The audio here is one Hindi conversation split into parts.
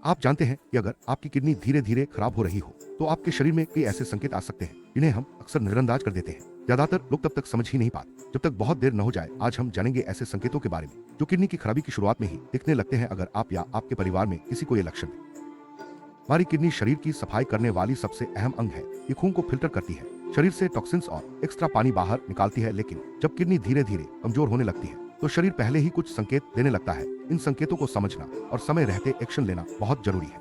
आप जानते हैं कि अगर आपकी किडनी धीरे धीरे खराब हो रही हो तो आपके शरीर में कई ऐसे संकेत आ सकते हैं जिन्हें हम अक्सर नजरअंदाज कर देते हैं। ज्यादातर लोग तब तक समझ ही नहीं पाते जब तक बहुत देर न हो जाए। आज हम जानेंगे ऐसे संकेतों के बारे में जो किडनी की खराबी की शुरुआत में ही दिखने लगते हैं अगर आप या आपके परिवार में किसी को ये लक्षण है। हमारी किडनी शरीर की सफाई करने वाली सबसे अहम अंग है। ये खून को फिल्टर करती है, शरीर से टॉक्सिन्स और एक्स्ट्रा पानी बाहर निकालती है। लेकिन जब किडनी धीरे धीरे कमजोर होने लगती है तो शरीर पहले ही कुछ संकेत देने लगता है। इन संकेतों को समझना और समय रहते एक्शन लेना बहुत जरूरी है।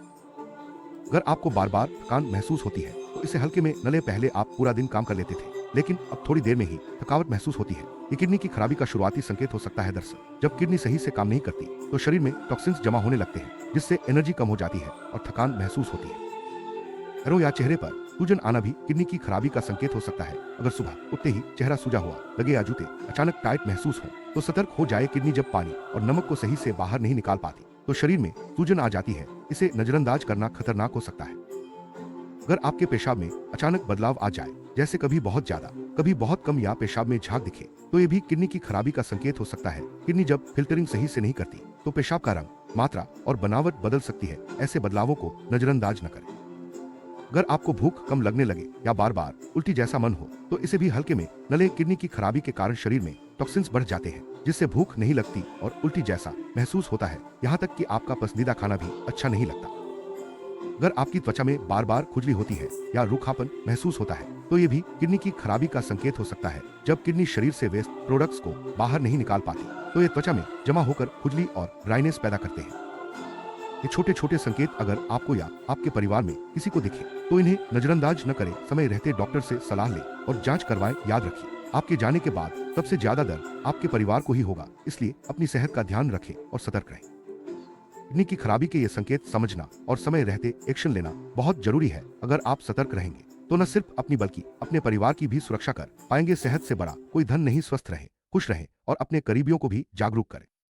अगर आपको बार बार थकान महसूस होती है तो इसे हल्के में न लें। पहले आप पूरा दिन काम कर लेते थे लेकिन अब थोड़ी देर में ही थकावट महसूस होती है। ये किडनी की खराबी का शुरुआती संकेत हो सकता है। दरअसल जब किडनी सही से काम नहीं करती तो शरीर में टॉक्सिन्स जमा होने लगते हैं जिससे एनर्जी कम हो जाती है और थकान महसूस होती है। पैरों या चेहरे पर सूजन आना भी किडनी की खराबी का संकेत हो सकता है। अगर सुबह उठते ही चेहरा सूजा हुआ लगे या जूते अचानक टाइट महसूस हो तो सतर्क हो जाए। किडनी जब पानी और नमक को सही से बाहर नहीं निकाल पाती तो शरीर में सूजन आ जाती है। इसे नजरअंदाज करना खतरनाक हो सकता है। अगर आपके पेशाब में अचानक बदलाव आ जाए, जैसे कभी बहुत ज्यादा कभी बहुत कम या पेशाब में झाग दिखे, तो ये भी किडनी की खराबी का संकेत हो सकता है। किडनी जब फिल्टरिंग सही से नहीं करती तो पेशाब का रंग, मात्रा और बनावट बदल सकती है। ऐसे बदलावों को नजरअंदाज न करें। अगर आपको भूख कम लगने लगे या बार बार उल्टी जैसा मन हो तो इसे भी हल्के में न लें। किडनी की खराबी के कारण शरीर में टॉक्सिन्स बढ़ जाते हैं जिससे भूख नहीं लगती और उल्टी जैसा महसूस होता है। यहाँ तक कि आपका पसंदीदा खाना भी अच्छा नहीं लगता। अगर आपकी त्वचा में बार बार खुजली होती है या रूखापन महसूस होता है तो ये भी किडनी की खराबी का संकेत हो सकता है। जब किडनी शरीर से वेस्ट प्रोडक्ट्स को बाहर नहीं निकाल पाती तो ये त्वचा में जमा होकर खुजली और ड्राइनेस पैदा करते हैं। ये छोटे छोटे संकेत अगर आपको या आपके परिवार में किसी को दिखे तो इन्हें नजरअंदाज न करें। समय रहते डॉक्टर से सलाह लें और जांच करवाएं। याद रखिए, आपके जाने के बाद सबसे ज्यादा दर्द आपके परिवार को ही होगा, इसलिए अपनी सेहत का ध्यान रखें और सतर्क रहें। किडनी की खराबी के ये संकेत समझना और समय रहते एक्शन लेना बहुत जरूरी है। अगर आप सतर्क रहेंगे तो न सिर्फ अपनी बल्कि अपने परिवार की भी सुरक्षा कर पाएंगे। सेहत से बड़ा कोई धन नहीं। स्वस्थ रहें, खुश रहें और अपने करीबियों को भी जागरूक करें।